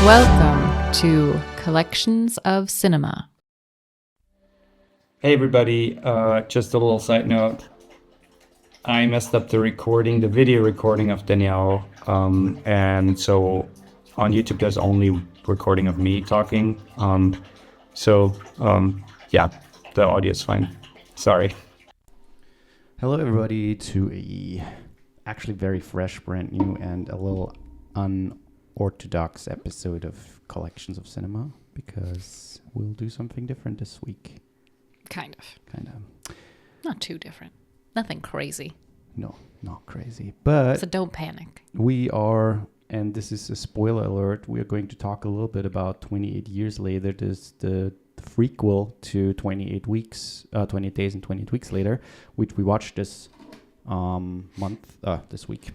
Welcome to Collections of Cinema. Hey everybody, just a little side note. I messed up the video recording of Danielle, and so on YouTube there's only recording of me talking. Yeah, the audio is fine. Sorry. Hello everybody to a actually very fresh, brand new, and a little unorthodox episode of Collections of Cinema, because we'll do something different this week. Kind of. Not too different. Nothing crazy. No, not crazy. But so don't panic. We are, and this is a spoiler alert, we are going to talk a little bit about 28 Years Later. This the prequel to 28 Days and 28 Weeks Later, which we watched this week.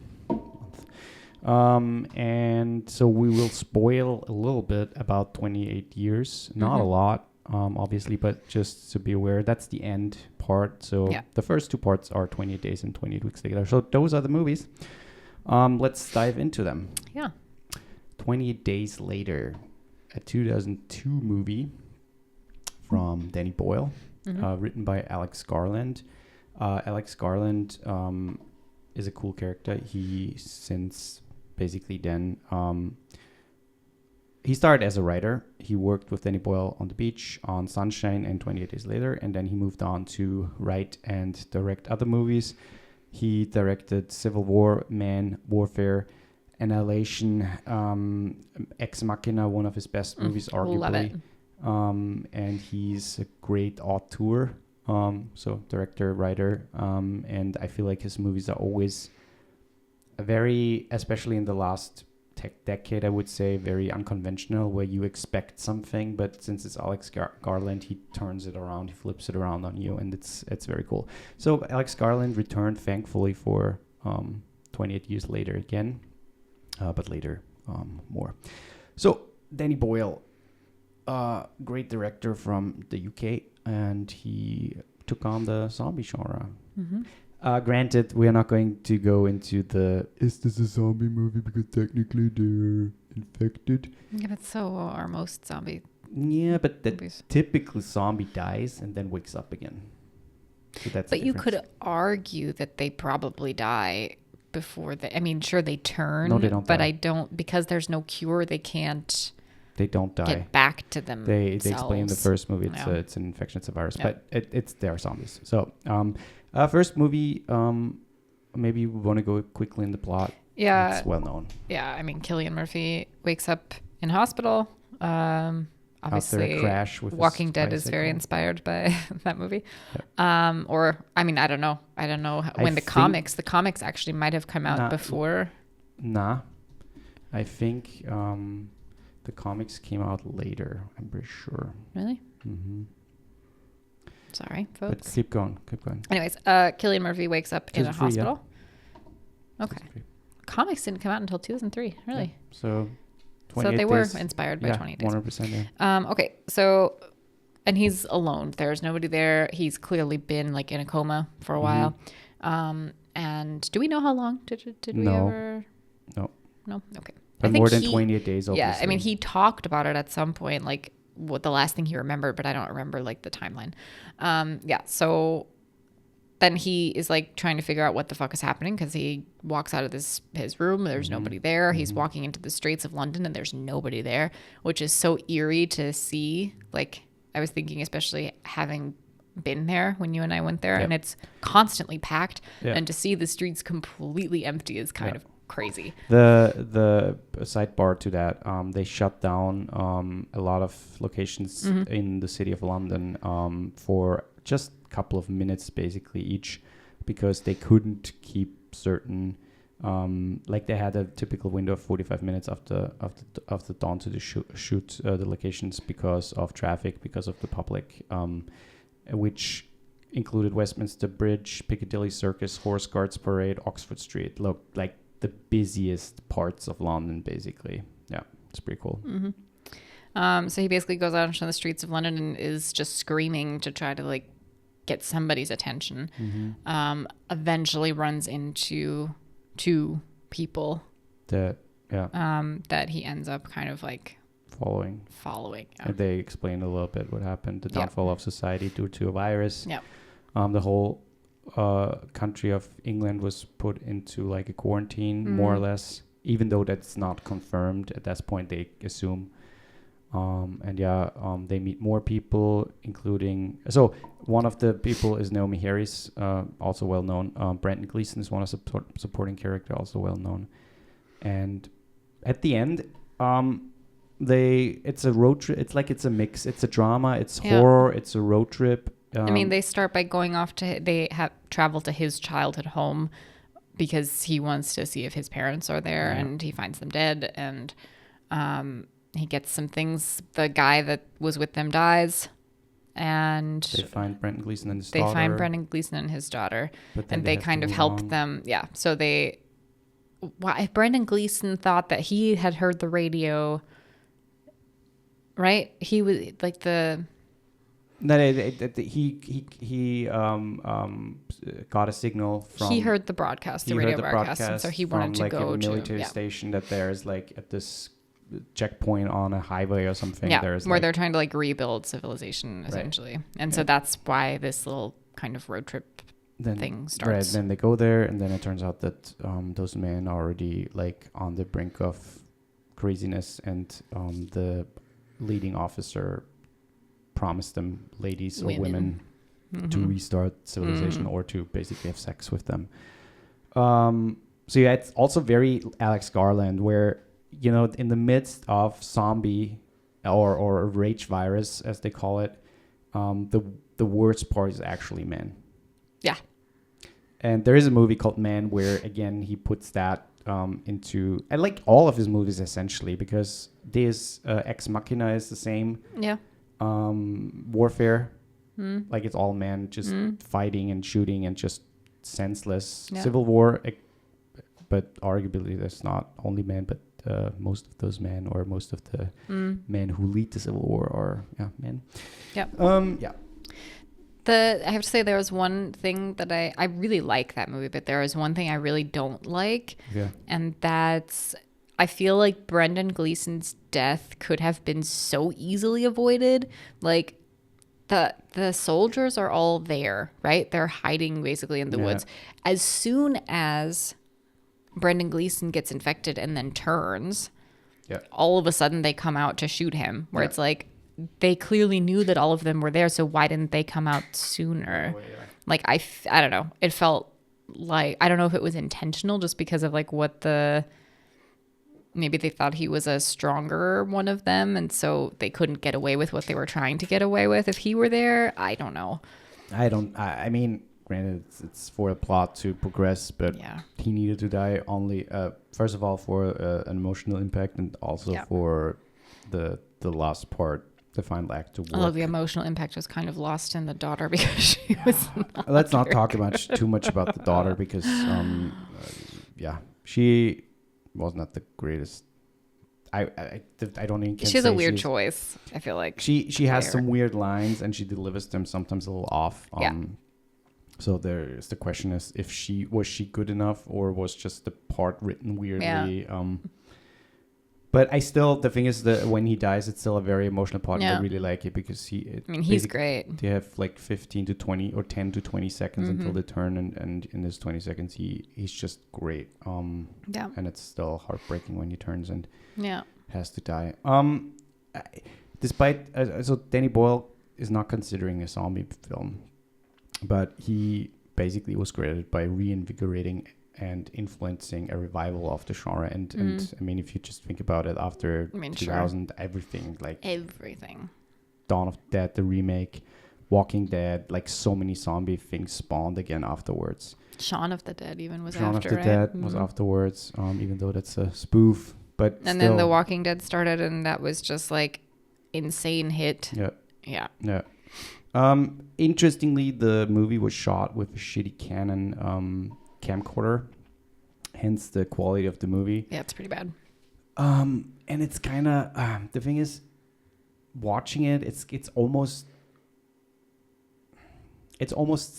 And so we will spoil a little bit about 28 years. Not a lot, obviously, but just to be aware, that's the end part. So The first two parts are 28 Days and 28 Weeks Later. So those are the movies. Let's dive into them. Yeah. 28 Days Later, a 2002 movie from Danny Boyle, written by Alex Garland. Alex Garland is a cool character. He started as a writer. He worked with Danny Boyle on The Beach, on Sunshine, and 28 Days Later, and then he moved on to write and direct other movies. He directed Civil War, Man, Warfare, Annihilation, Ex Machina, one of his best movies, arguably. Love it. And he's a great auteur, so director, writer, and I feel like his movies are always especially in the last decade, I would say, very unconventional, where you expect something, but since it's Alex Garland, he turns it around, he flips it around on you, and it's very cool. So Alex Garland returned, thankfully, for 28 Years Later again, but later more. So Danny Boyle, great director from the UK, and he took on the zombie genre. Granted, we are not going to go into is this a zombie movie because technically they're infected? Yeah, but so are most zombie. Yeah, but the movies. typical zombie dies and then wakes up again. So that's. But you could argue that they probably die before sure they turn. No, they don't but die. I don't, because there's no cure, they can't. They don't die. Get back to them. They explain in the first movie it's an infection, it's a virus, Yeah. but they are zombies. So first movie, maybe we want to go quickly in the plot. Yeah, it's well known. Yeah, I mean, Cillian Murphy wakes up in hospital. Obviously, after a crash with Walking Dead bicycle. is very inspired by that movie. Yeah. I don't know when the comics actually might have come out before. Nah, I think the comics came out later. I'm pretty sure. Really? Mm-hmm. Sorry, folks. But keep going. Anyways, Cillian Murphy wakes up in a hospital. Yeah. Okay. Comics didn't come out until 2003. Really? Yeah. So they were inspired by 28 Days. 100%. Yeah. Okay. So, and he's alone. There's nobody there. He's clearly been like in a coma for a while. And do we know how long? Did we ever? No. No. Okay. But more than 28 days, obviously. Yeah, I mean, he talked about it at some point, like what the last thing he remembered, but I don't remember like the timeline. So then he is like trying to figure out what the fuck is happening, because he walks out of his room. There's nobody there. He's walking into the streets of London and there's nobody there, which is so eerie to see. Like, I was thinking, especially having been there when you and I went there, and it's constantly packed, and to see the streets completely empty is kind of crazy. The sidebar to that, they shut down a lot of locations in the city of London for just a couple of minutes basically each, because they couldn't keep certain like they had a typical window of 45 minutes after the dawn to shoot the locations because of traffic, because of the public, which included Westminster Bridge, Piccadilly Circus, Horse Guards Parade, Oxford Street. Look, like the busiest parts of London, basically. Yeah, it's pretty cool. So he basically goes out into the streets of London and is just screaming to try to like get somebody's attention. Eventually runs into two people that he ends up kind of like following. Yeah. And they explain a little bit what happened, the downfall of society due to a virus. Yeah. The whole country of England was put into like a quarantine, more or less, even though that's not confirmed at this point, they assume. They meet more people, including... So one of the people is Naomi Harris, also well known. Brendan Gleeson is one of the supporting character, also well known. And at the end, it's a road trip. It's like it's a mix. It's a drama. It's horror. It's a road trip. I mean, they start by going off to... They have traveled to his childhood home because he wants to see if his parents are there, and he finds them dead, and... he gets some things. The guy that was with them dies, and they find Brendan Gleeson and his daughter. And they kind of help them. Yeah. So Brendan Gleeson thought that he had heard the radio, right? He was like the... No, he got a signal from... He heard the broadcast, the radio broadcast, and so he wanted to go to a military station that there's like at this checkpoint on a highway or something. Yeah, there's where they're trying to like rebuild civilization essentially, right. And so that's why this little kind of road trip thing starts. Right, then they go there, and then it turns out that those men are already like on the brink of craziness, and the leading officer promised them ladies or women to restart civilization or to basically have sex with them. So yeah, it's also very Alex Garland, where, you know, in the midst of zombie or rage virus, as they call it, the worst part is actually men. Yeah. And there is a movie called Man where, again, he puts that into... I like all of his movies, essentially, because this Ex Machina is the same. Yeah. Warfare. Like, it's all men just fighting and shooting and just senseless. Yeah. Civil War, but arguably there's not only men, but most of those men, or most of the men who lead the Civil War are men. Yep. Yeah. I have to say, there was one thing that I really like that movie, but there is one thing I really don't like. Yeah. And that's, I feel like Brendan Gleeson's death could have been so easily avoided. Like, the soldiers are all there, right? They're hiding basically in the woods. As soon as Brendan Gleeson gets infected and then turns, all of a sudden they come out to shoot him, where it's like, they clearly knew that all of them were there, so why didn't they come out sooner? Like, I don't know. It felt like, I don't know if it was intentional, just because of like maybe they thought he was a stronger one of them, and so they couldn't get away with what they were trying to get away with if he were there. I don't know. I mean, granted, it's for the plot to progress, but he needed to die only, first of all, for an emotional impact, and also for the last part, the final act to work. Although the emotional impact was kind of lost in the daughter, because she was not... Let's not talk too much about the daughter, because she was not the greatest. I don't even. She has a weird choice, I feel like. She has some weird lines, and she delivers them sometimes a little off. So there's the question is, if was she good enough, or was just the part written weirdly? But the thing is that when he dies, it's still a very emotional part. And I really like it, because he's great. They have like 15 to 20 or 10 to 20 seconds until they turn, and in this 20 seconds, he's just great. And it's still heartbreaking when he turns and has to die. Despite so Danny Boyle is not considering a zombie film, but he basically was credited by reinvigorating and influencing a revival of the genre. And I mean, if you just think about it, after 2000, everything. Dawn of the Dead, the remake, Walking Dead, like so many zombie things spawned again afterwards. Shaun of the Dead even was Shaun after, of the Dead was afterwards, even though that's a spoof. But and then The Walking Dead started, and that was just like insane hit. Yeah. Interestingly, the movie was shot with a shitty Canon camcorder, hence the quality of the movie. Yeah, it's pretty bad. And it's kind of the thing is, watching it, it's almost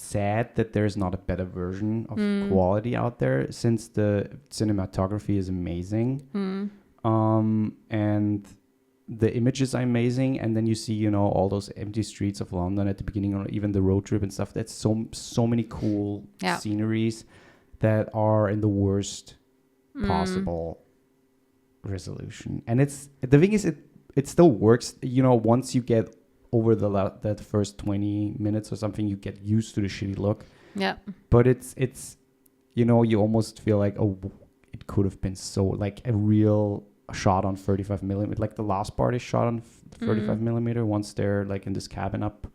sad that there's not a better version of quality out there, since the cinematography is amazing. And the images are amazing, and then you see, you know, all those empty streets of London at the beginning, or even the road trip and stuff. That's so many cool sceneries that are in the worst possible resolution. And it's the thing is, it still works. You know, once you get over that first 20 minutes or something, you get used to the shitty look. Yeah. But it's you know, you almost feel like, oh, it could have been so, like a real shot on 35 millimeter. Like the last part is shot on 35 millimeter once they're like in this cabin up,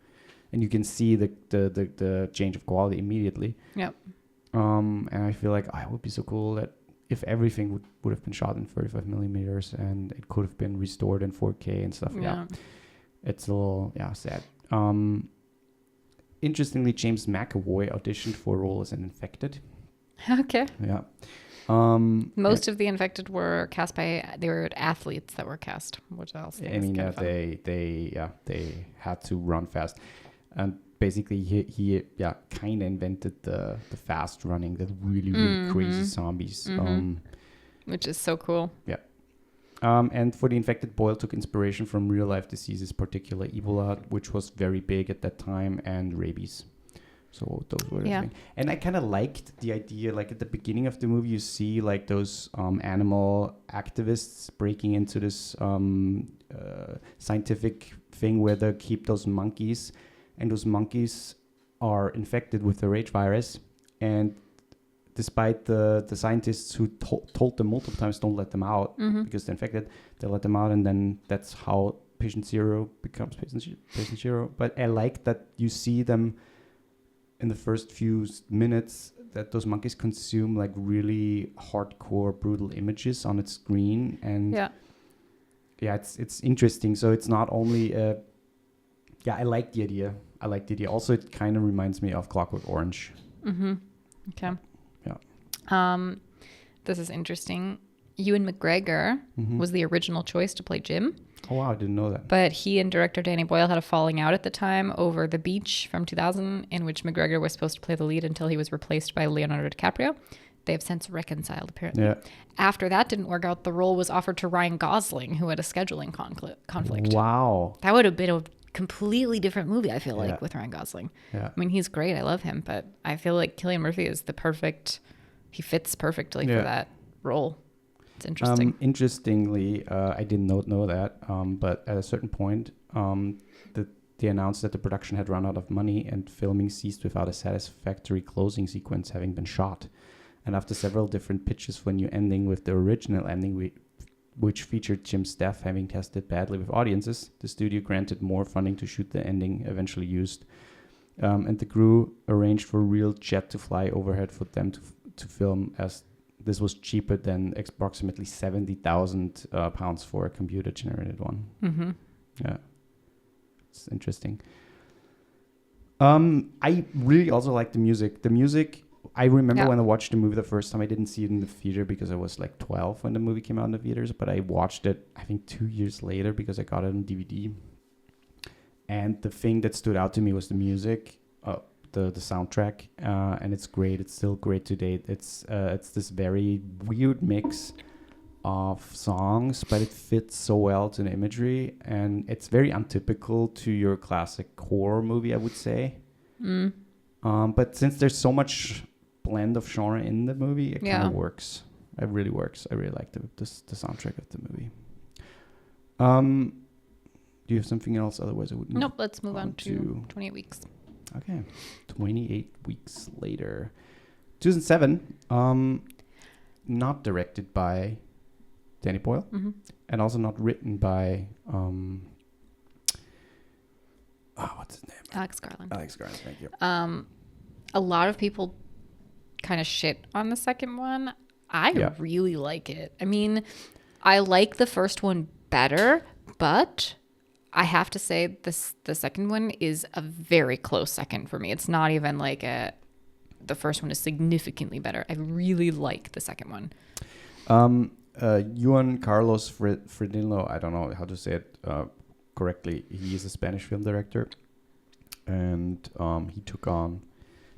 and you can see the change of quality immediately. Yeah. And I feel like it would be so cool that if everything would have been shot in 35 millimeters and it could have been restored in 4K and stuff. Yeah. It's a little sad. Interestingly, James McAvoy auditioned for a role as an infected. Okay. Yeah. Most of the infected were cast they were athletes that were cast, which else? I mean, they had to run fast, and basically he kind of invented the fast running, the really crazy zombies, which is so cool. Yeah. And for the infected, Boyle took inspiration from real life diseases, particularly Ebola, which was very big at that time, and rabies. So those were the things. And I kind of liked the idea, like at the beginning of the movie, you see like those animal activists breaking into this scientific thing where they keep those monkeys, and those monkeys are infected with the rage virus. And despite the scientists who told them multiple times, don't let them out because they're infected, they let them out, and then that's how patient zero becomes patient zero. But I like that you see them in the first few minutes that those monkeys consume like really hardcore, brutal images on its screen, and it's interesting. So it's not only I like the idea. Also, it kind of reminds me of Clockwork Orange. Okay. Yeah. This is interesting. Ewan McGregor was the original choice to play Jim. Oh, wow. I didn't know that. But he and director Danny Boyle had a falling out at the time over The Beach from 2000, in which McGregor was supposed to play the lead until he was replaced by Leonardo DiCaprio. They have since reconciled, apparently. Yeah. After that didn't work out, the role was offered to Ryan Gosling, who had a scheduling conflict. Wow. That would have been a completely different movie, I feel like, with Ryan Gosling. Yeah. I mean, he's great. I love him. But I feel like Cillian Murphy is he fits perfectly for that role. It's interesting. Interestingly, I did not know that, but at a certain point, they announced that the production had run out of money and filming ceased without a satisfactory closing sequence having been shot. And after several different pitches for a new ending, with the original ending, which featured Jim's death having tested badly with audiences, the studio granted more funding to shoot the ending eventually used. And the crew arranged for a real jet to fly overhead for them to film, as this was cheaper than approximately 70,000 pounds for a computer-generated one. Mm-hmm. Yeah, it's interesting. I really also like the music. The music, I remember when I watched the movie the first time, I didn't see it in the theater because I was like 12 when the movie came out in the theaters, but I watched it, I think 2 years later because I got it on DVD. And the thing that stood out to me was the music. The soundtrack, and it's great. It's still great today. It's this very weird mix of songs, but it fits so well to the imagery, and it's very untypical to your classic horror movie, I would say. But since there's so much blend of genre in the movie, it kind of works. It really works. I really like the soundtrack of the movie. Do you have something else? Otherwise, I would. Nope. Let's move on to 28 Weeks. Okay, 28 weeks later. 2007, not directed by Danny Boyle, and also not written by, what's his name? Alex Garland. Alex Garland, thank you. A lot of people kind of shit on the second one. I really like it. I mean, I like the first one better, but I have to say the second one is a very close second for me. It's not even like the first one is significantly better. I really like the second one. Juan Carlos Fresnillo, I don't know how to say it correctly. He is a Spanish film director, and he took on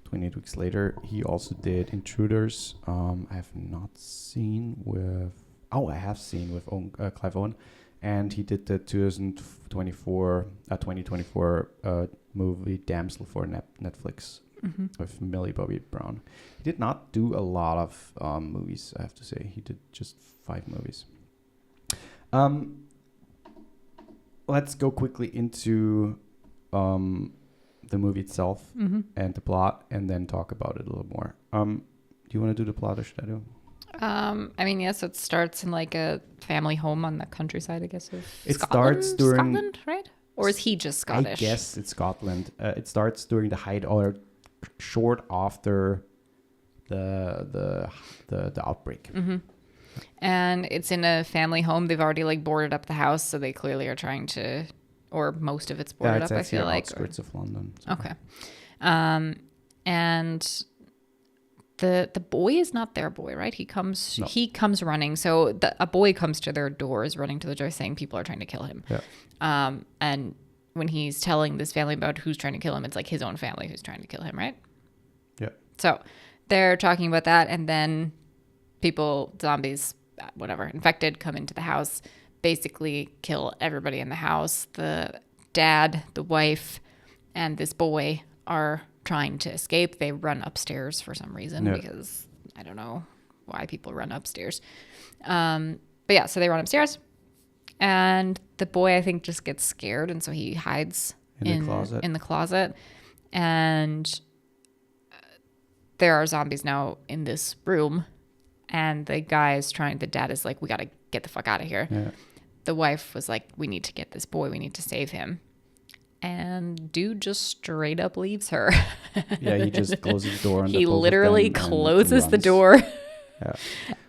28 Weeks Later. He also did Intruders. I have not seen with... Oh, I have seen with Clive Owen. And he did the 2024 movie Damsel for Netflix with Millie Bobby Brown. He did not do a lot of movies, I have to say. He did just 5 movies. Let's go quickly into the movie itself and the plot, and then talk about it a little more. Do you want to do the plot, or should I do? I mean, yes, it starts in like a family home on the countryside, I guess, of Scotland, right? Or is he just Scottish? I guess it's Scotland. It starts during the height or short after the outbreak. And it's in a family home. They've already like boarded up the house, so they clearly are trying to, or most of it's boarded up. I feel like outskirts of London. So. Okay, and the boy is not their boy, right? He comes running. So a boy comes to their doors, running to the door, saying people are trying to kill him. Yeah. And when he's telling this family about who's trying to kill him, it's like his own family who's trying to kill him, right? Yeah. So they're talking about that, and then zombies, whatever, infected, come into the house, basically kill everybody in the house. The dad, the wife, and this boy are trying to escape. They run upstairs for some reason because I don't know why people run upstairs. But yeah, so they run upstairs, and the boy, I think, just gets scared, and so he hides in the closet. And there are zombies now in this room. And the dad is like, we got to get the fuck out of here. Yeah. The wife was like, we need to get this boy. We need to save him. And dude just straight up leaves her. Yeah, he just closes the door. He literally closes the door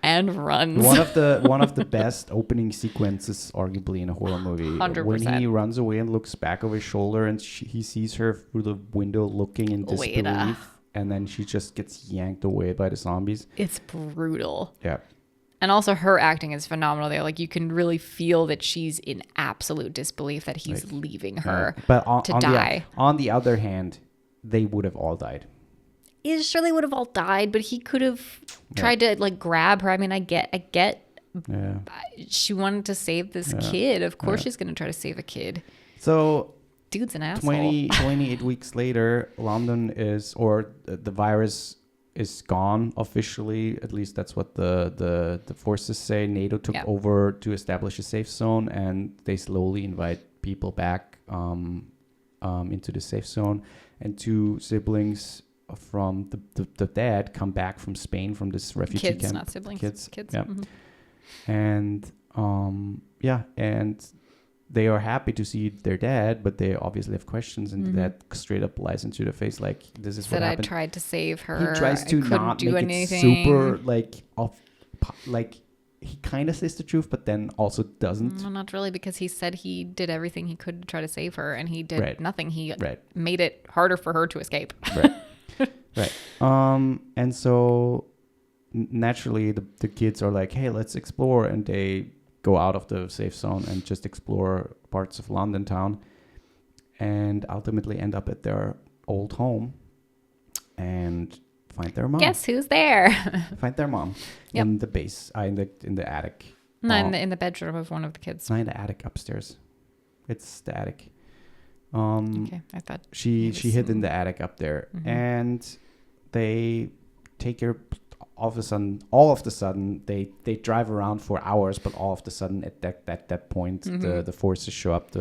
and runs. One of the best opening sequences, arguably, in a horror movie. 100%. When he runs away and looks back over his shoulder, and he sees her through the window looking in disbelief. And then she just gets yanked away by the zombies. It's brutal. Yeah. And also her acting is phenomenal there. Like you can really feel that she's in absolute disbelief that he's leaving her to die. On the other hand, they would have all died. Yeah, sure they would have all died, but he could have tried to like grab her. I mean, I get she wanted to save this kid. Of course she's going to try to save a kid. So dude's an asshole. 28 weeks later, London the virus is gone officially. At least that's what the forces say. NATO took over to establish a safe zone, and they slowly invite people back into the safe zone. And 2 siblings from the dad come back from Spain from this refugee camp. Kids, not siblings. Kids. Yeah. Mm-hmm. And and they are happy to see their dad, but they obviously have questions, and that straight up lies into their face, like, this is what happened. I tried to save her. He tries to not make anything. It super, he kind of says the truth, but then also doesn't. Well, not really, because he said he did everything he could to try to save her, and he did nothing. He made it harder for her to escape. Right. And so naturally the kids are like, hey, let's explore, and they go out of the safe zone and just explore parts of London town, and ultimately end up at their old home and find their mom. Guess who's there? Find their mom in the base, in the attic. No, in the bedroom of one of the kids. No, in the attic upstairs. It's the attic. Okay, I thought she hid in the attic up there, and they take her. All of the sudden, they drive around for hours, but all of the sudden, at that point, the forces show up.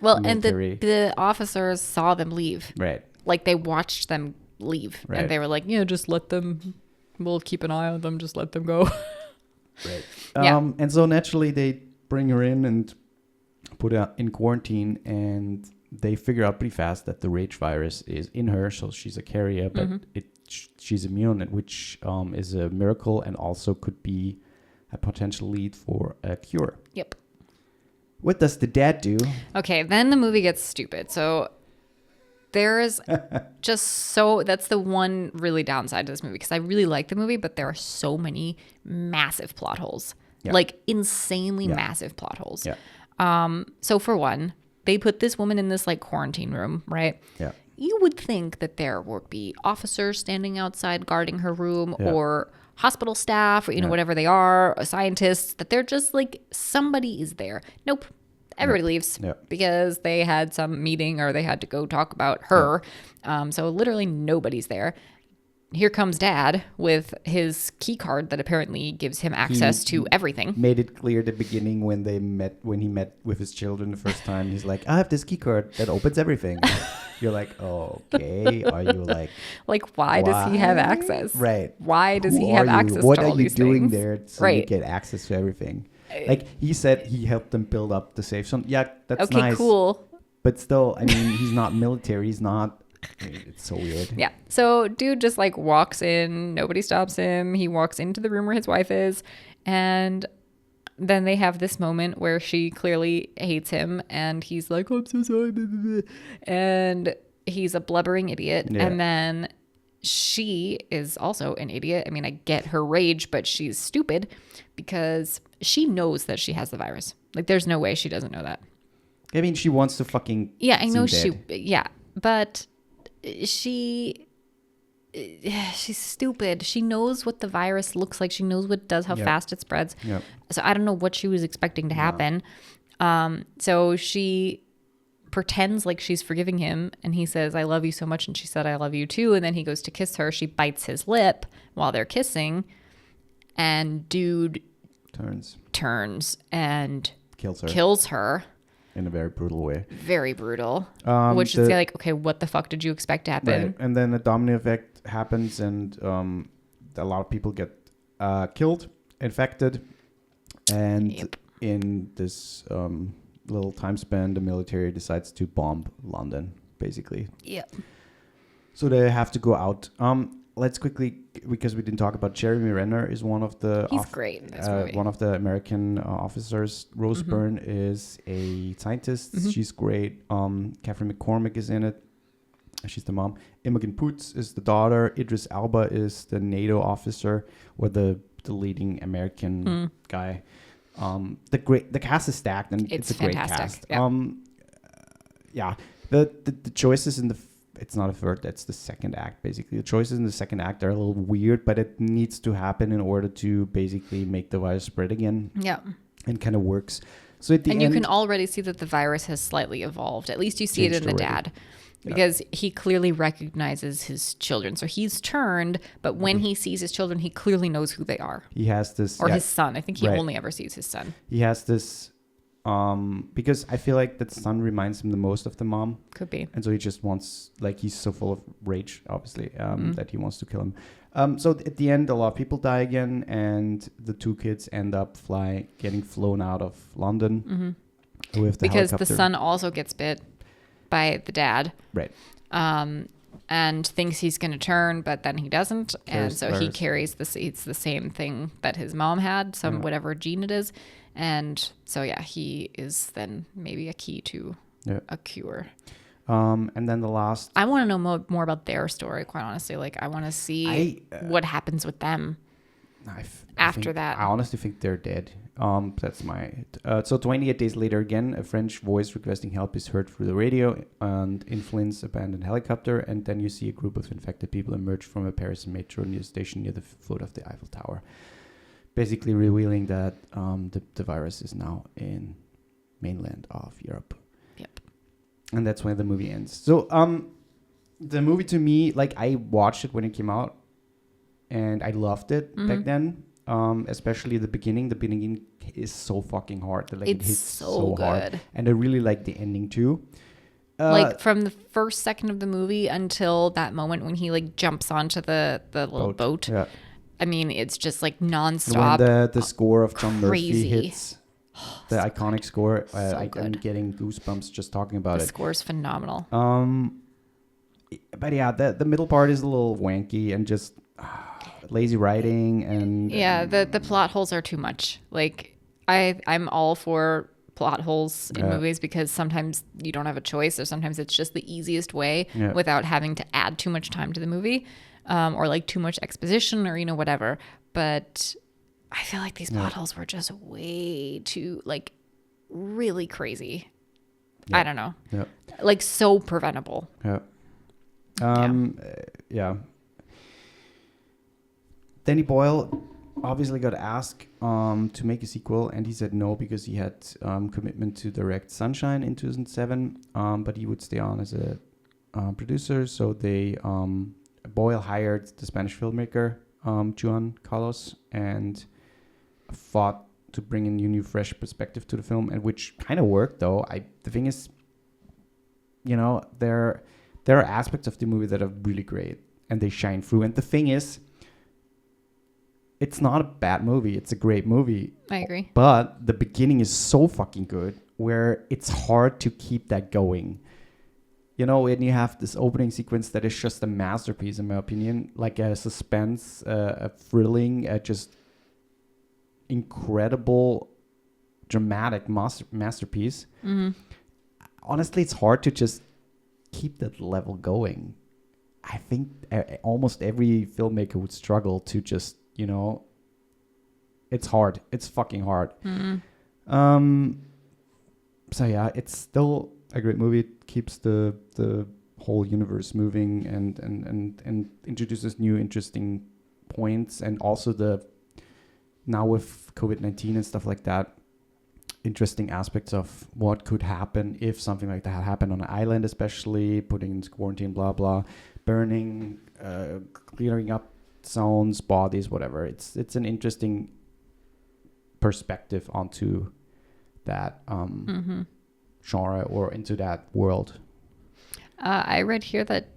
Military. And the officers saw them leave. Right. Like they watched them leave, and they were like, just let them. We'll keep an eye on them. Just let them go. Right. And so naturally, they bring her in and put her in quarantine, and they figure out pretty fast that the rage virus is in her, so she's a carrier, but she's immune, which is a miracle, and also could be a potential lead for a cure. Yep. What does the dad do? Okay, then the movie gets stupid. So there is that's the one really downside to this movie, because I really like the movie, but there are so many massive plot holes, like insanely massive plot holes. Yeah. So for one, they put this woman in this like quarantine room, right? Yeah. You would think that there would be officers standing outside guarding her room, or hospital staff or, whatever they are, scientists, that they're just like, somebody is there. Nope. Everybody leaves because they had some meeting or they had to go talk about her. So literally nobody's there. Here comes Dad with his key card that apparently gives him access to everything. Made it clear at the beginning when he met with his children the first time. He's like, I have this key card that opens everything. You're like, oh, okay. Are you like why does he have access? Right. Why does he have access what to all these things? What are you doing there so you Right. get access to everything? Like he said he helped them build up the safe zone. Yeah, that's nice. Okay, cool. But still, I mean, he's not military. He's not. It's so weird. Yeah. So dude just like walks in. Nobody stops him. He walks into the room where his wife is. And then they have this moment where she clearly hates him. And he's like, I'm so sorry. And he's a blubbering idiot. Yeah. And then she is also an idiot. I mean, I get her rage, but she's stupid because she knows that she has the virus. Like, there's no way she doesn't know that. I mean, she wants to fucking. Yeah, I know dead. Yeah, but she's stupid. She knows what the virus looks like. She knows what it does, how fast it spreads. Yep. So I don't know what she was expecting to happen. So she pretends like she's forgiving him, and he says, I love you so much, and she said, I love you too. And then he goes to kiss her. She bites his lip while they're kissing, and dude turns and kills her in a very brutal way. Very brutal. Which is like, okay, what the fuck did you expect to happen? Right. And then the domino effect happens, and a lot of people get killed, infected, and in this little time span, the military decides to bomb London, basically. Yep. So they have to go out. Let's quickly, because we didn't talk about Jeremy Renner, is one of the he's great in this movie. One of the American officers. Rose Byrne is a scientist. She's great. Catherine McCormick is in it. She's the mom. Imogen Poots is the daughter. Idris Elba is the NATO officer, or the leading American guy. The cast is stacked, and it's a great cast. Yeah. The choices in the it's not a third, that's the second act, basically. The choices in the second act are a little weird, but it needs to happen in order to basically make the virus spread again. Yeah. And kind of works. So at the end, you can already see that the virus has slightly evolved. At least you see it in the dad. Because he clearly recognizes his children. So he's turned, but when he sees his children, he clearly knows who they are. He has this... Or his son. I think he only ever sees his son. He has this... because I feel like that son reminds him the most of the mom. Could be. And so he just wants... Like, he's so full of rage, obviously, that he wants to kill him. So at the end, a lot of people die again, and the two kids end up getting flown out of London with the because helicopter. The son also gets bit by the dad. Right. And thinks he's going to turn, but then he doesn't. And so he carries it's the same thing that his mom had, whatever gene it is. And so, he is then maybe a key to a cure. And then the last... I want to know more about their story, quite honestly. Like, I want to see what happens with them after that. I honestly think they're dead. That's my... so 28 days later, again, a French voice requesting help is heard through the radio, and in Flint's abandoned helicopter, and then you see a group of infected people emerge from a Paris metro station near the foot of the Eiffel Tower, basically revealing that the virus is now in mainland of Europe. Yep. And that's when the movie ends. So the movie, to me, like, I watched it when it came out, and I loved it back then. Especially the beginning. The beginning is so fucking hard. Like, it hits so hard. And I really like the ending too. Like, from the first second of the movie until that moment when he like jumps onto the little boat. Yeah. I mean, it's just like nonstop. When the score of John crazy. Murphy hits, the iconic score, I'm getting goosebumps just talking about it. The score is phenomenal. But yeah, the middle part is a little wanky and just lazy writing, and the plot holes are too much. Like, I'm all for plot holes in movies because sometimes you don't have a choice, or sometimes it's just the easiest way without having to add too much time to the movie, or like too much exposition, or whatever. But I feel like these plot holes were just way too, like, really crazy. I don't know. Like, so preventable. Danny Boyle obviously got asked to make a sequel, and he said no because he had commitment to direct Sunshine in 2007, but he would stay on as a producer. So they Boyle hired the Spanish filmmaker Juan Carlos and fought to bring a new fresh perspective to the film, and which kind of worked though. The thing is, there are aspects of the movie that are really great and they shine through. And the thing is, it's not a bad movie. It's a great movie. I agree. But the beginning is so fucking good where it's hard to keep that going. And you have this opening sequence that is just a masterpiece, in my opinion. Like a suspense, a thrilling, just incredible, dramatic masterpiece. Mm-hmm. Honestly, it's hard to just keep that level going. I think almost every filmmaker would struggle to just, it's hard. It's fucking hard. Mm-hmm. So yeah, it's still a great movie. It keeps the whole universe moving and introduces new interesting points, and also now with COVID-19 and stuff like that, interesting aspects of what could happen if something like that happened on an island, especially putting in quarantine, blah blah, burning, clearing up zones, bodies, whatever. It's an interesting perspective onto that genre or into that world. I read here that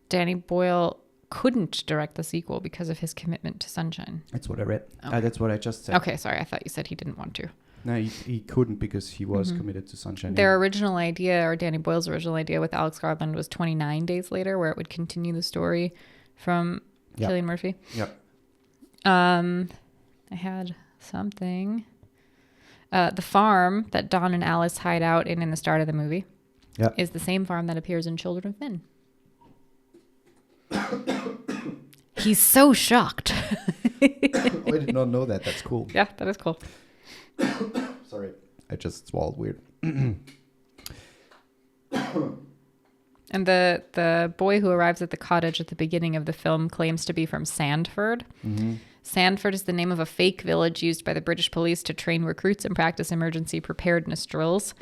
Danny Boyle couldn't direct the sequel because of his commitment to Sunshine. That's what I read. Okay. That's what I just said. Okay, sorry. I thought you said he didn't want to. No, he couldn't because he was committed to Sunshine. Their original idea, or Danny Boyle's original idea with Alex Garland, was 29 Days Later, where it would continue the story from Cillian Murphy. Yep. I had something. The farm that Don and Alice hide out in the start of the movie is the same farm that appears in Children of Men. He's so shocked. I did not know that. That's cool. Yeah, that is cool. Sorry, I just swallowed weird. And the boy who arrives at the cottage at the beginning of the film claims to be from Sandford. Mm-hmm. Sandford is the name of a fake village used by the British police to train recruits and practice emergency preparedness drills.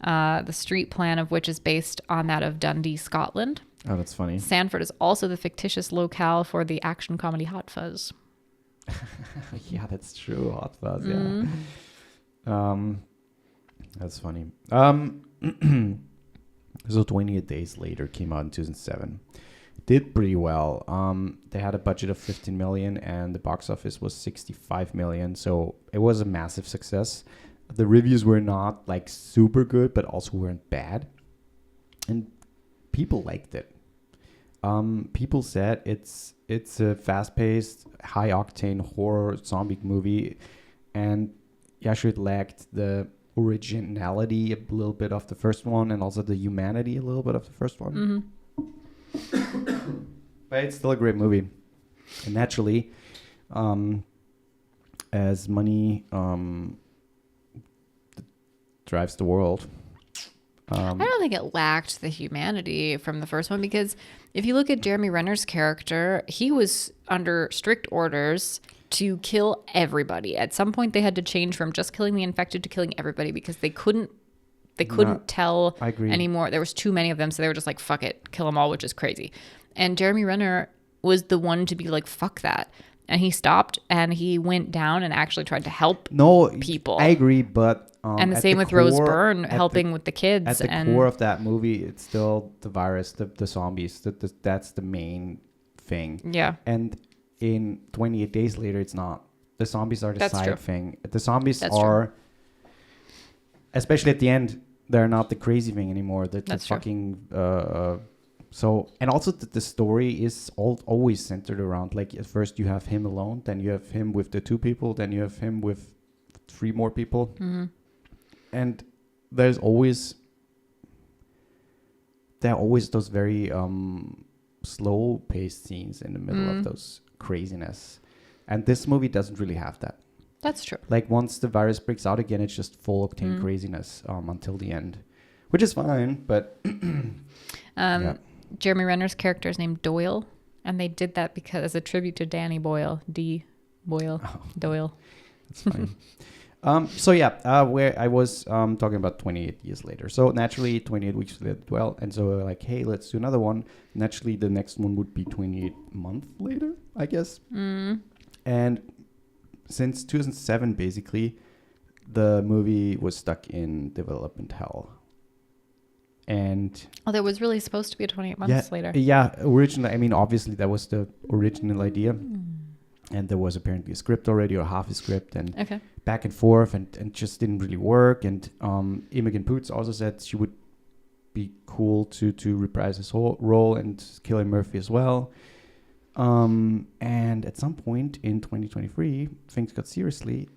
The street plan of which is based on that of Dundee, Scotland. Oh, that's funny. Sandford is also the fictitious locale for the action comedy Hot Fuzz. Yeah, that's true. Hot Fuzz, Mm. yeah. That's funny. So 28 Days Later came out in 2007. Did pretty well. They had a budget of 15 million and the box office was 65 million. So it was a massive success. The reviews were not like super good, but also weren't bad. And people liked it. People said it's a fast-paced, high-octane horror zombie movie, and sure, it lacked the originality a little bit of the first one, and also the humanity a little bit of the first one. Mm-hmm. But it's still a great movie, and naturally, as money drives the world. I don't think it lacked the humanity from the first one, because if you look at Jeremy Renner's character, he was under strict orders to kill everybody. At some point, they had to change from just killing the infected to killing everybody because they couldn't tell anymore. There was too many of them, so they were just like, fuck it, kill them all, which is crazy. And Jeremy Renner was the one to be like, fuck that. And he stopped and he went down and actually tried to help people. I agree, but... and the same with Rose Byrne helping with the kids. At the core of that movie, it's still the virus, the zombies. That's the main thing. Yeah. And in 28 Days Later, it's not. The zombies are the side thing. The zombies are, especially at the end, they're not the crazy thing anymore. That's fucking... So, and also the story is always centered around, like, at first you have him alone, then you have him with the 2 people, then you have him with 3 more people. Mm-hmm. And there are always those very slow-paced scenes in the middle of those craziness. And this movie doesn't really have that. That's true. Like, once the virus breaks out again, it's just full-octane craziness until the end, which is fine, but... Jeremy Renner's character is named Doyle, And they did that because as a tribute to Danny Boyle, Doyle. That's fine. Where I was talking about 28 years later. So naturally, 28 weeks later, well, and so we're like, hey, let's do another one. Naturally, the next one would be 28 months later, I guess. And since 2007, basically, the movie was stuck in development hell. And there was really supposed to be a 28 months later. Yeah, originally, I mean, obviously, that was the original idea. And there was apparently a script already, or half a script, and back and forth, and just didn't really work. And Imogen Poots also said she would be cool to reprise his whole role, and Cillian Murphy as well. And at some point in 2023, things got seriously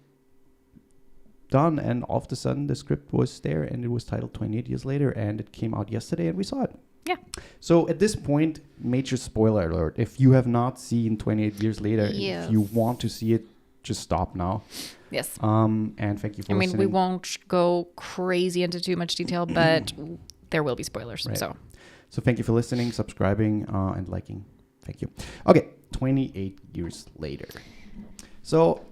done, and all of a sudden the script was there, and it was titled 28 Years Later, and it came out yesterday, and we saw it. Yeah. So at this point, major spoiler alert. If you have not seen 28 Years Later, if you want to see it, just stop now. Yes. And thank you for listening. We won't go crazy into too much detail, but there will be spoilers. Right. So thank you for listening, subscribing, and liking. Thank you. Okay, 28 years later. So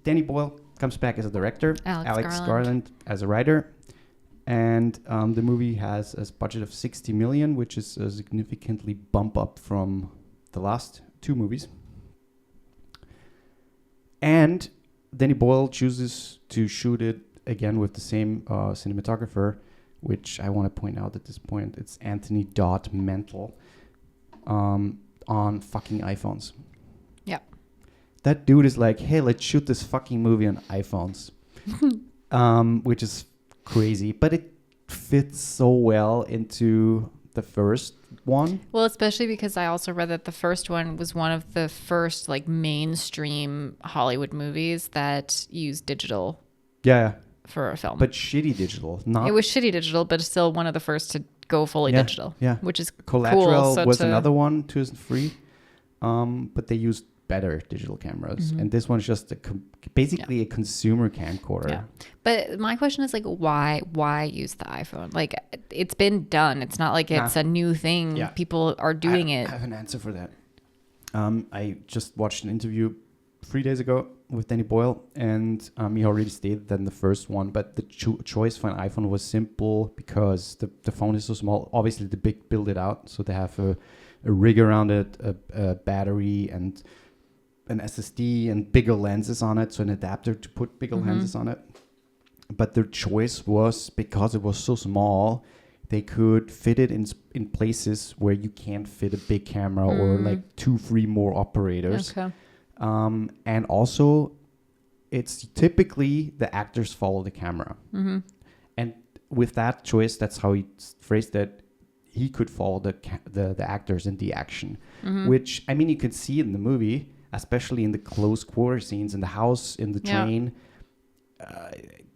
Danny Boyle comes back as a director. Alex Garland as a writer. And the movie has a budget of 60 million, which is a significantly bump up from the last two movies. And Danny Boyle chooses to shoot it again with the same cinematographer, which I want to point out at this point. It's Anthony Dodd Mantle on fucking iPhones. Yeah. That dude is like, hey, let's shoot this fucking movie on iPhones, which is crazy, but it fits so well into the first one. Well, especially because I also read that the first one was one of the first like mainstream Hollywood movies that used digital. Yeah. For a film. But shitty digital. It was shitty digital, but still one of the first to go fully digital. Yeah. Which is Collateral cool. was another one, 2003. But they used better digital cameras, and this one's just basically a consumer camcorder. Yeah, but my question is like, why use the iPhone? Like, it's been done. It's not like it's a new thing. Yeah. People are doing it. I have an answer for that. I just watched an interview 3 days ago with Danny Boyle, and he already stated that in the first one, but the choice for an iPhone was simple because the phone is so small. Obviously, the big build it out, so they have a rig around it, a battery, and an SSD and bigger lenses on it, so an adapter to put bigger lenses on it. But their choice was, because it was so small, they could fit it in places where you can't fit a big camera or like 2-3 more operators. Okay. And also, it's typically the actors follow the camera. And with that choice, that's how he phrased it, he could follow the actors in the action, which, I mean, you can see in the movie, especially in the close quarter scenes in the house, in the train.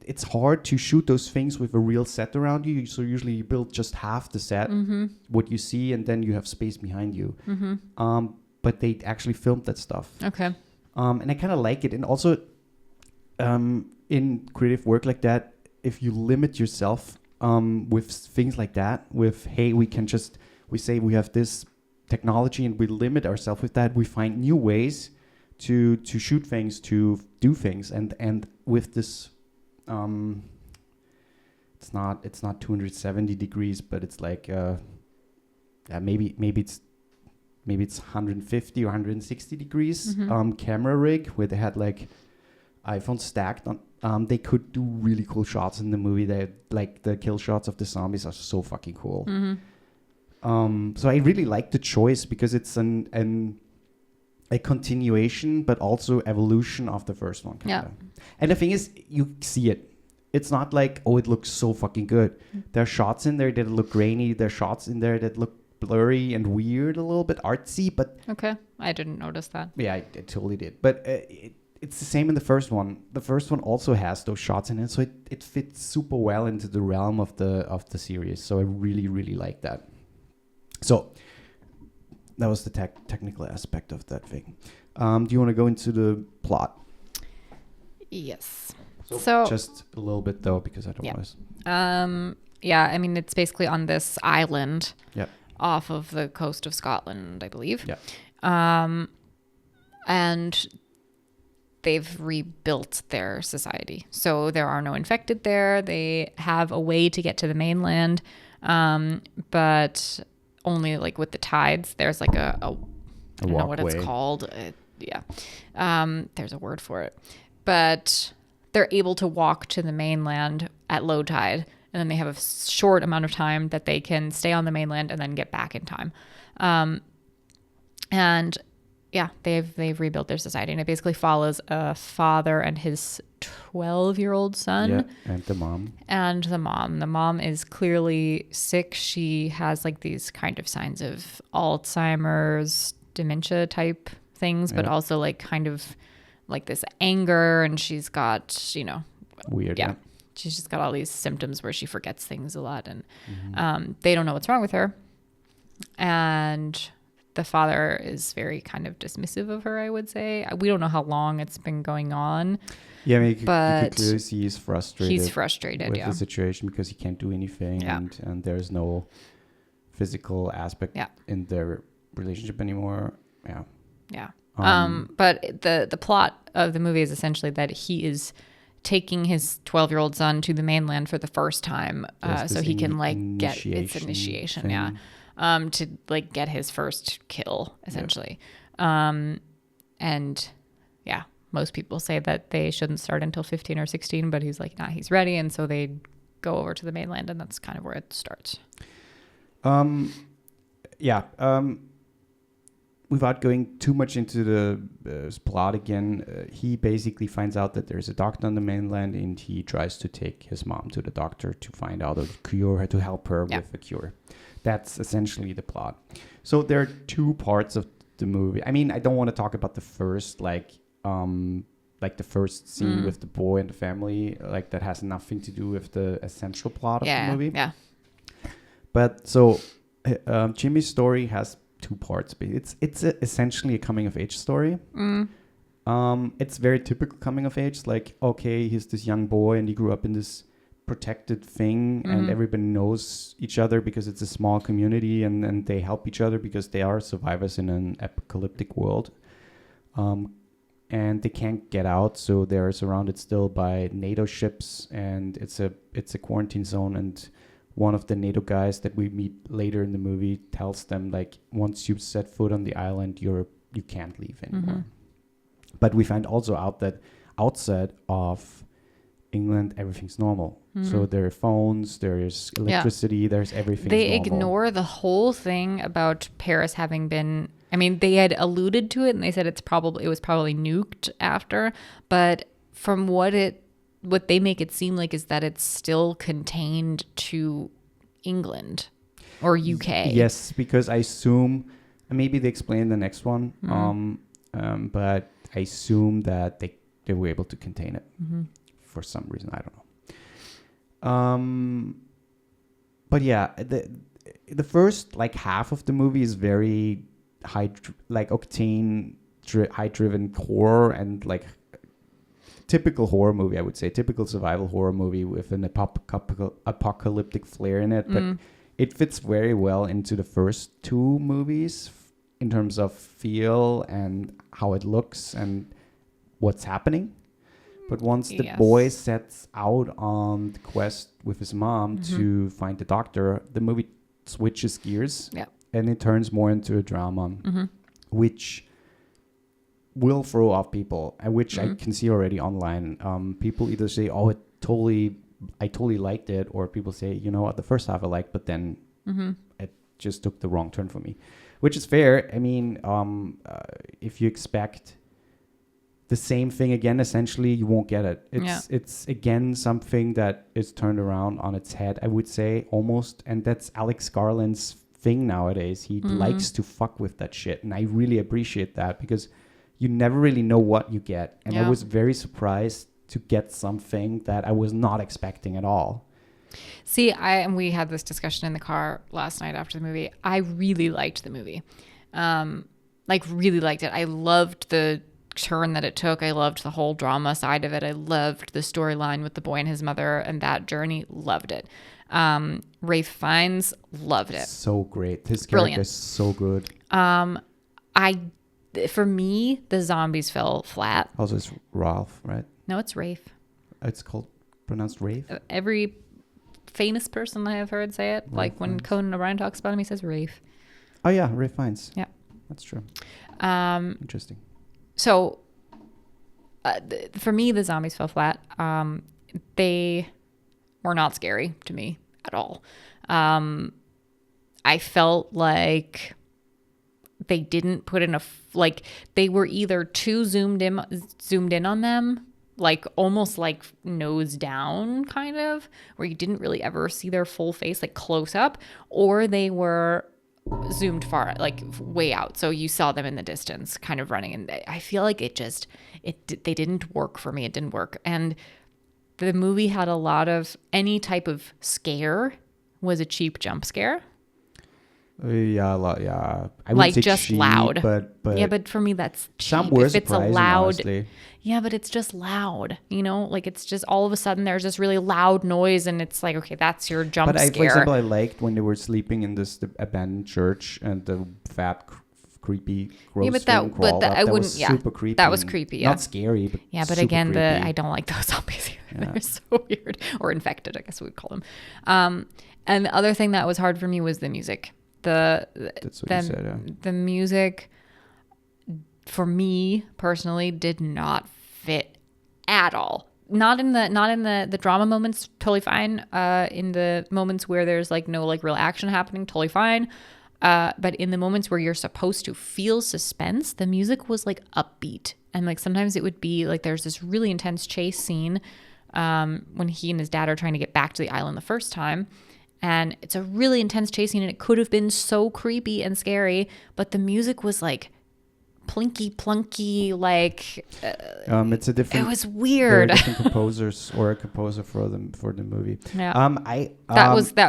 It's hard to shoot those things with a real set around you. So usually you build just half the set, what you see, and then you have space behind you. But they actually filmed that stuff. Okay. And I kind of like it. And also in creative work like that, if you limit yourself with things like that, with, hey, we say we have this technology and we limit ourselves with that, we find new ways to shoot things, to do things, and with this it's not 270 degrees, but it's like maybe it's 150 or 160 degrees camera rig where they had like iPhones stacked on. They could do really cool shots in the movie. They like the kill shots of the zombies are so fucking cool. So I really like the choice because it's a continuation, but also evolution of the first one. Kinda. Yeah. And the thing is, you see it. It's not like, oh, it looks so fucking good. There are shots in there that look grainy. There are shots in there that look blurry and weird, a little bit artsy, but... Okay. I didn't notice that. Yeah, I totally did. But it's the same in the first one. The first one also has those shots in it, so it fits super well into the realm of the series. So I really, really like that. So that was the technical aspect of that thing. Do you want to go into the plot? Yes. So just a little bit though, because I don't want to. Yeah, I mean, it's basically on this island. Yeah. off of the coast of Scotland, I believe. Yeah. And they've rebuilt their society. So there are no infected there. They have a way to get to the mainland, but only like with the tides. There's like I don't know what it's walkway. called. There's a word for it. But they're able to walk to the mainland at low tide. And then they have a short amount of time that they can stay on the mainland and then get back in time. And yeah, they've rebuilt their society, and it basically follows a father and his 12-year-old son. Yeah, and the mom. And the mom. The mom is clearly sick. She has like these kind of signs of Alzheimer's, dementia type things, but also like kind of like this anger, and she's got, Weird. yeah. She's just got all these symptoms where she forgets things a lot, and they don't know what's wrong with her. And the father is very kind of dismissive of her, I would say. We don't know how long it's been going on. Yeah, I mean, you but could clearly see he's frustrated. He's frustrated, with yeah. the situation because he can't do anything, Yeah. and there's no physical aspect Yeah. in their relationship anymore. Yeah. Yeah. But the plot of the movie is essentially that he is taking his 12-year-old son to the mainland for the first time, There's so this he can like get its initiation initiation, thing. yeah, to like get his first kill, essentially. And yeah, most people say that they shouldn't start until 15 or 16, but he's like, nah, he's ready, and so they go over to the mainland, and that's kind of where it starts. Yeah. Without going too much into the plot again, he basically finds out that there's a doctor on the mainland, and he tries to take his mom to the doctor to find out a cure, to help her with a cure. That's essentially the plot. So there are two parts of the movie. I mean, I don't want to talk about the first, like the first scene with the boy and the family, like that has nothing to do with the essential plot of the movie. Yeah. But so Jimmy's story has two parts. It's essentially a coming of age story. It's very typical coming of age. Like, okay, he's this young boy and he grew up in this protected thing, and everybody knows each other because it's a small community, and they help each other because they are survivors in an apocalyptic world. And they can't get out, so they're surrounded still by NATO ships, and it's a quarantine zone. And one of the NATO guys that we meet later in the movie tells them, like, once you set foot on the island, you can't leave anymore. But we find also out that outside of England, everything's normal. So there are phones, there's electricity, there's everything. They normal. ignore the whole thing about Paris having been, I mean, they had alluded to it and they said it was probably nuked after, but from what they make it seem like is that it's still contained to England or UK. Yes, because I assume, maybe they explain the next one, but I assume that they were able to contain it for some reason. I don't know. But yeah, the first like half of the movie is very high, like octane, high driven horror, and like typical horror movie, I would say, typical survival horror movie with an apocalyptic flair in it. But it fits very well into the first two movies in terms of feel and how it looks and what's happening. But once the boy sets out on the quest with his mom to find the doctor, the movie switches gears and it turns more into a drama, which will throw off people, and which I can see already online. People either say, "Oh, I totally liked it," or people say, "You know what, the first half I liked, but then it just took the wrong turn for me," which is fair. I mean, if you expect the same thing again, essentially, you won't get it. It's again something that is turned around on its head, I would say, almost, and that's Alex Garland's thing nowadays. He likes to fuck with that shit, and I really appreciate that because you never really know what you get. And I was very surprised to get something that I was not expecting at all. See, and we had this discussion in the car last night after the movie. I really liked the movie. Really liked it. I loved the turn that it took. I loved the whole drama side of it. I loved the storyline with the boy and his mother and that journey. Loved it. Rafe Fiennes, loved it. So great. His character Brilliant. is so good. For me, the zombies fell flat. Also, it's Ralph, right? No, it's Rafe. It's pronounced Rafe. Every famous person I have heard say it, like when Conan O'Brien talks about him, he says Rafe. Oh yeah, Rafe Fiennes. Yeah, that's true. Interesting. So, for me, the zombies fell flat. They were not scary to me at all. I felt like they didn't put enough, like they were either too zoomed in on them, like almost like nose down kind of, where you didn't really ever see their full face, like close up, or they were zoomed far, like way out, so you saw them in the distance kind of running. And I feel like they didn't work for me. It didn't work. And the movie had a lot of, any type of scare was a cheap jump scare. Yeah, a lot. Yeah, I like just cheap, loud. But yeah, but for me that's cheap. Some were if it's a surprising, loud, honestly. Yeah, but it's just loud. You know, like it's just all of a sudden there's this really loud noise, and it's like, okay, that's your jump scare. But for example, I liked when they were sleeping in the abandoned church and the fat, creepy, gross thing crawled up. I wouldn't. Was super creepy. That was creepy. Yeah. Not scary, but yeah. But super again, creepy. I don't like those zombies either. Yeah. They're so weird, or infected, I guess we would call them. And the other thing that was hard for me was the music. That's what you said. Yeah. The music, for me personally, did not fit at all. Not in the drama moments, totally fine. In the moments where there's like no like real action happening, totally fine. But in the moments where you're supposed to feel suspense, the music was like upbeat, and like sometimes it would be like there's this really intense chase scene when he and his dad are trying to get back to the island the first time. And it's a really intense chase scene, and it could have been so creepy and scary, but the music was like plinky plunky, like it's a different. It was weird. Different composers or a composer for the movie. Yeah.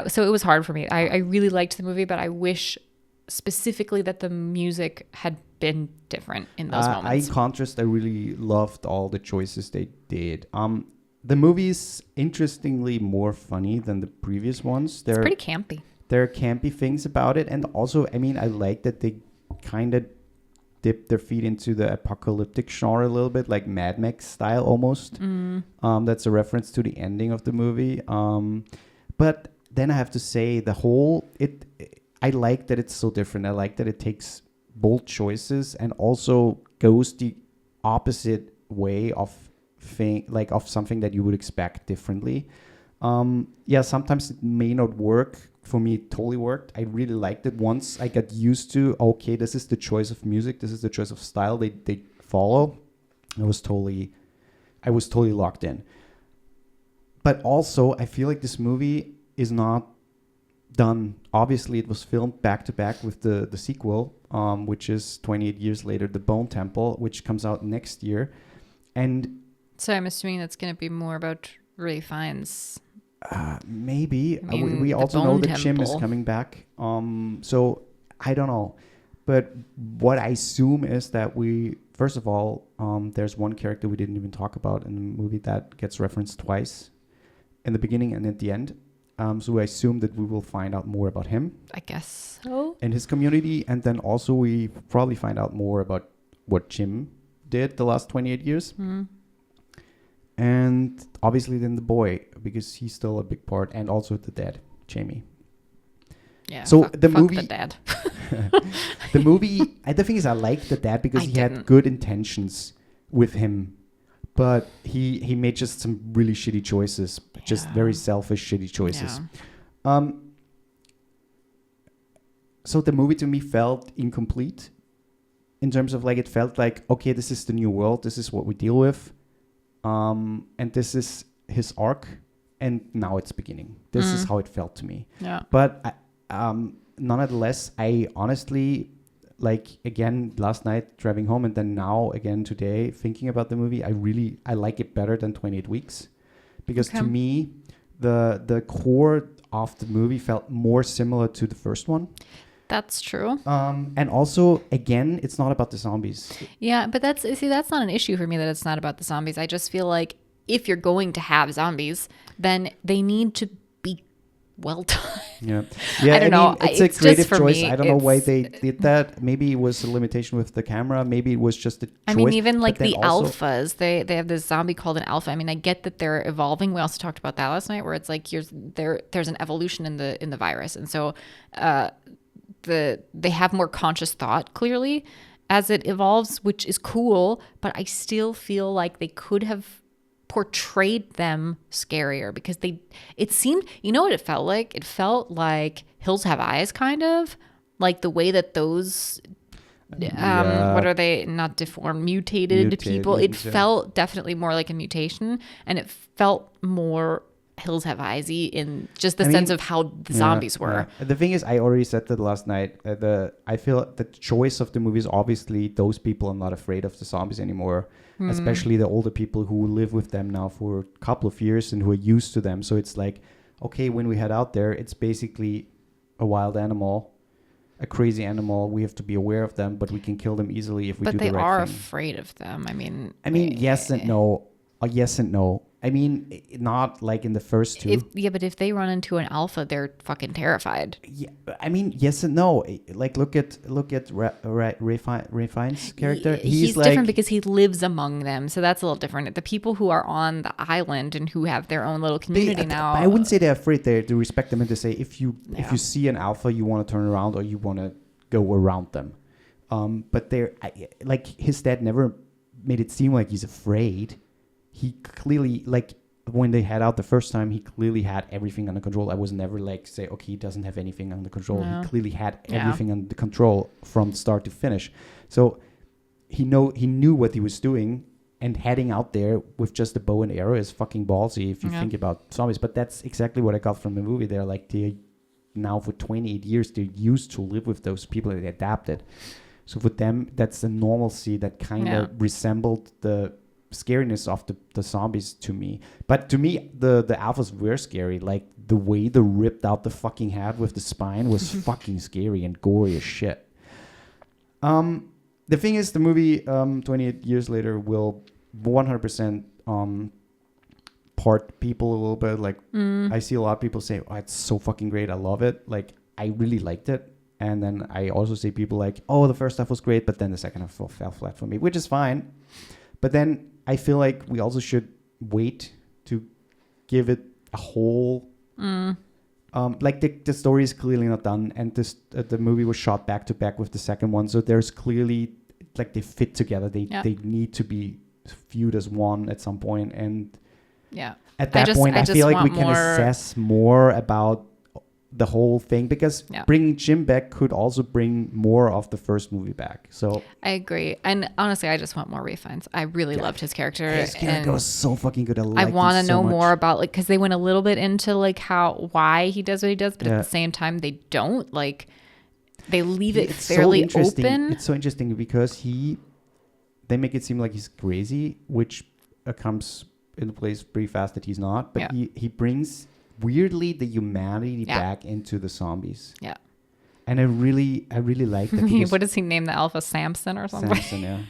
So it was hard for me. I really liked the movie, but I wish specifically that the music had been different in those moments. In contrast, I really loved all the choices they did. The movie is interestingly more funny than the previous ones. It's pretty campy. There are campy things about it. And also, I mean, I like that they kind of dipped their feet into the apocalyptic genre a little bit, like Mad Max style almost. That's a reference to the ending of the movie. But then I have to say, I like that it's so different. I like that it takes bold choices and also goes the opposite way of something that you would expect differently. Sometimes it may not work. For me, it totally worked. I really liked it. Once I got used to, okay, this is the choice of music, this is the choice of style they follow, I was totally locked in. But also, I feel like this movie is not done. Obviously, it was filmed back to back with the sequel, which is 28 years later, The Bone Temple, which comes out next year. And so I'm assuming that's going to be more about Ray Fiennes. Maybe. I mean, we also know that Jim is Temple. coming back. So I don't know. But what I assume is that first of all, there's one character we didn't even talk about in the movie that gets referenced twice, in the beginning and at the end. So I assume that we will find out more about him. I guess so. And his community. And then also we probably find out more about what Jim did the last 28 years. And obviously then the boy, because he's still a big part, and also the dad, Jamie. Yeah. So fuck the movie, the dad. the movie. The thing is, I liked the dad because he had good intentions with him, but he made just some really shitty choices, just very selfish, shitty choices. Yeah. So the movie to me felt incomplete, in terms of like it felt like, okay, this is the new world, this is what we deal with. And this is his arc, and now it's beginning. This is how it felt to me. Yeah. But nonetheless, I honestly, like, again, last night driving home and then now again today thinking about the movie, I like it better than 28 Weeks. Because to me, the core of the movie felt more similar to the first one. That's true. And also, again, it's not about the zombies. Yeah, but that's not an issue for me that it's not about the zombies. I just feel like if you're going to have zombies, then they need to be well done. Yeah, I don't know. It's It's a creative just for choice. me, I don't know why it's- they did that. Maybe it was a limitation with the camera. Maybe it was just a choice. I mean, even but like then the also- alphas, they have this zombie called an alpha. I mean, I get that they're evolving. We also talked about that last night, where it's like there's an evolution in the virus, and so they have more conscious thought clearly as it evolves, which is cool. But I still feel like they could have portrayed them scarier because it seemed, you know what it felt like? It felt like Hills Have Eyes, kind of like the way that those what are they, not deformed, mutated people, it yeah. felt definitely more like a mutation, and it felt more Hills Have Eyesy in just the sense of how the zombies were. Yeah. The thing is, I already said that last night. I feel the choice of the movie is obviously those people are not afraid of the zombies anymore, especially the older people who live with them now for a couple of years and who are used to them. So it's like, okay, when we head out there, it's basically a wild animal, a crazy animal. We have to be aware of them, but we can kill them easily if we do the right thing. But they are afraid of them. I mean, yes and no. Yes and no. I mean, not like in the first two. But if they run into an alpha, they're fucking terrified. Yeah, I mean, yes and no. Like, look at Rafine's character. He's like, different because he lives among them, so that's a little different. The people who are on the island and who have their own little community now. I wouldn't say they're afraid. They to respect them and to say if you see an alpha, you want to turn around or you want to go around them. But like his dad never made it seem like he's afraid. He clearly, like, when they head out the first time, he clearly had everything under control. I was never like, say, okay, he doesn't have anything under control. No. He clearly had everything under control from start to finish. So he knew what he was doing, and heading out there with just a bow and arrow is fucking ballsy if you think about zombies. But that's exactly what I got from the movie. They're like, now for 28 years, they're used to live with those people and they adapted. So for them, that's a normalcy that kind of resembled the scariness of the zombies to me. But to me, the alphas were scary. Like, the way they ripped out the fucking head with the spine was fucking scary and gory as shit. The thing is, the movie 28 years later will 100% part people a little bit. Like, I see a lot of people say, oh, it's so fucking great, I love it. Like, I really liked it. And then I also see people like, oh, the first half was great, but then the second half fell flat for me, which is fine. But then I feel like we also should wait to give it a whole... like, the story is clearly not done, and the movie was shot back to back with the second one, so there's clearly, like, they fit together. They need to be viewed as one at some point, and at that point, I feel like we can assess more about the whole thing, because bringing Jim back could also bring more of the first movie back. So I agree, and honestly, I just want more refines. I really loved his character. His character was so fucking good. I want to know more about, like, because they went a little bit into like why he does what he does, but at the same time, they don't. Like, they leave it fairly open. It's so interesting because they make it seem like he's crazy, which comes into place pretty fast that he's not. But he brings, weirdly, the humanity back into the zombies. Yeah. And I really like that. What does he name the alpha? Samson or something? Samson,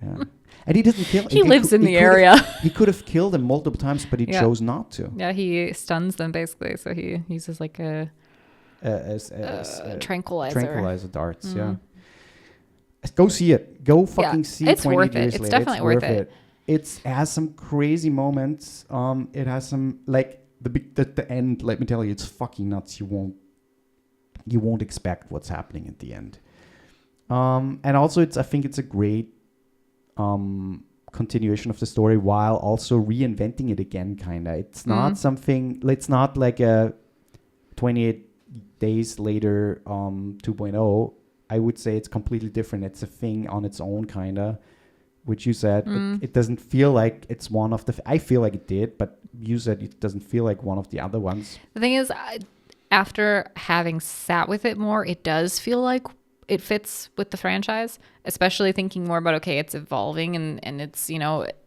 yeah. And he doesn't kill. He lives in the area. He could have killed them multiple times, but he chose not to. Yeah, he stuns them basically. So he uses like a tranquilizer. Tranquilizer darts, yeah. Go see it. Go fucking see it. It's worth it. It's definitely worth it. It has some crazy moments. It has some, like, the end. Let me tell you, it's fucking nuts. You won't expect what's happening at the end. And also, I think it's a great continuation of the story while also reinventing it again. Kinda. It's not something. It's not like a 28 days later 2.0. I would say it's completely different. It's a thing on its own, kinda. Which you said, it doesn't feel like it's one of the... I feel like it did, but you said it doesn't feel like one of the other ones. The thing is, after having sat with it more, it does feel like it fits with the franchise, especially thinking more about, okay, it's evolving and it's,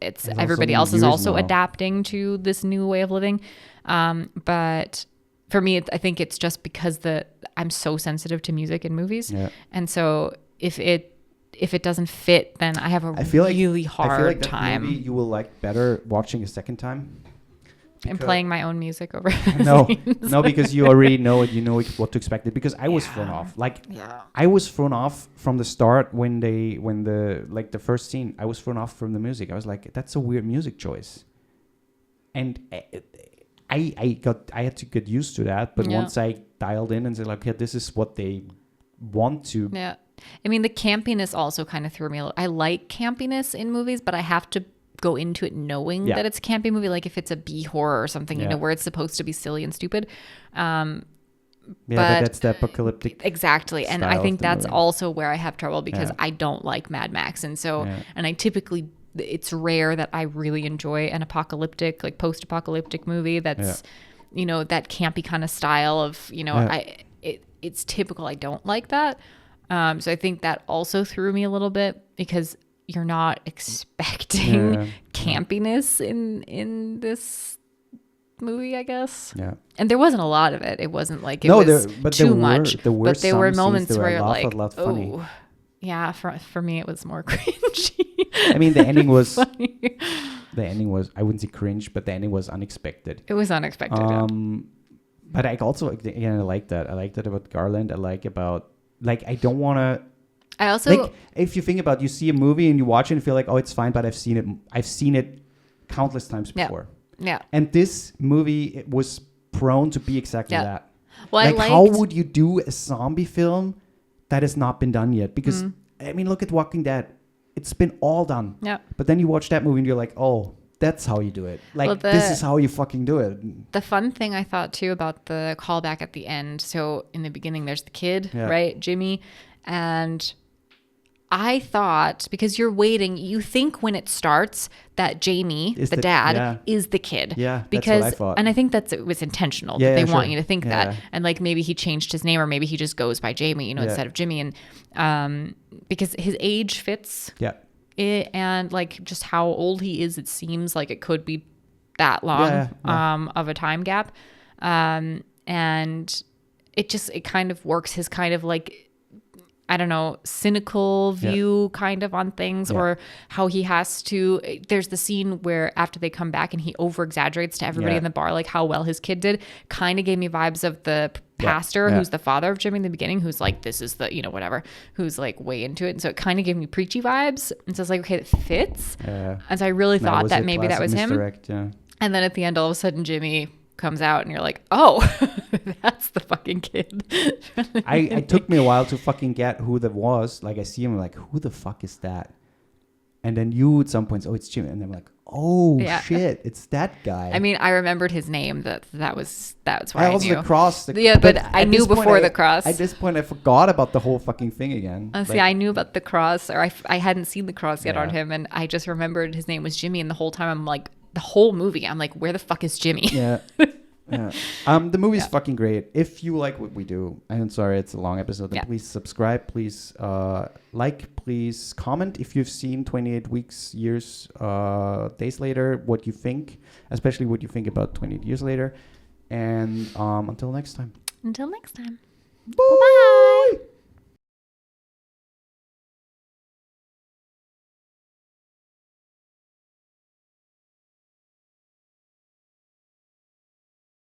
it's everybody else is also adapting to this new way of living. But for me, I think it's just because I'm so sensitive to music in movies. Yeah. And so if it doesn't fit, then I have a I feel really like, hard I feel like that time. movie you will like better watching a second time. And playing my own music over No, scenes. no, because you already know it. You know what to expect. Because I was thrown off. Like, I was thrown off from the start when the first scene. I was thrown off from the music. I was like, that's a weird music choice. And I had to get used to that. But once I dialed in and said, like, yeah, this is what they want to. Yeah. I mean, the campiness also kind of threw me a little. I like campiness in movies, but I have to go into it knowing that it's a campy movie. Like if it's a B horror or something, you know, where it's supposed to be silly and stupid. But that's the apocalyptic. Exactly. And I think that's also where I have trouble because I don't like Mad Max. And so, and I typically, it's rare that I really enjoy an apocalyptic, like post-apocalyptic movie that's, you know, that campy kind of style of, you know, it's typical. I don't like that. So I think that also threw me a little bit because you're not expecting campiness in this movie, I guess. Yeah. And there wasn't a lot of it. It wasn't like it was too much. But there were moments where you're like, oh, yeah, for me it was more cringy. I mean, the ending was funny. The ending was, I wouldn't say cringe, but the ending was unexpected. It was unexpected. But I also, again, I like that. I like that about Garland. I like about, like, I don't want to. I also, like, if you think about, you see a movie and you watch it and feel like, oh, it's fine, but I've seen it countless times before. Yeah. And this movie, it was prone to be exactly that. Well, like, how would you do a zombie film that has not been done yet? Because I mean, look at Walking Dead. It's been all done. Yeah. But then you watch that movie and you're like, oh, that's how you do it. Like, this is how you fucking do it. The fun thing I thought too about the callback at the end. So in the beginning, there's the kid, right? Jimmy. And I thought, because you're waiting, you think when it starts that Jamie, the dad, is the kid. Yeah, because, that's what I thought. And I think it was intentional that they want you to think that. And like maybe he changed his name or maybe he just goes by Jamie, you know, instead of Jimmy. And because his age fits. Yeah. And like just how old he is, it seems like it could be that long of a time gap. And it kind of works his kind of like, I don't know, cynical view kind of on things or how he has to, there's the scene where after they come back and he over exaggerates to everybody in the bar, like how well his kid did, kind of gave me vibes of the pastor who's the father of Jimmy in the beginning, who's like, this is the, you know, whatever, who's like way into it. And so it kind of gave me preachy vibes. And so it's like, okay, it fits. And so I really thought that maybe that was him. And then at the end, all of a sudden, Jimmy comes out and you're like, oh, that's the fucking kid. It took me a while to fucking get who that was. Like I see him like, who the fuck is that? And then you at some points, oh, it's Jimmy. And I'm like, oh shit, it's that guy. I mean, I remembered his name. That's why I also knew. The cross. But I knew before the cross. At this point, I forgot about the whole fucking thing again. See, I knew about the cross, or I hadn't seen the cross yet on him, and I just remembered his name was Jimmy. And the whole time, I'm like, the whole movie, I'm like, where the fuck is Jimmy? Yeah. Yeah. The movie's fucking great. If you like what we do, I'm sorry it's a long episode, then please subscribe, please like, please comment if you've seen 28 Weeks, Years, Days Later, what you think, especially what you think about 28 Years Later. And until next time. Bye-bye.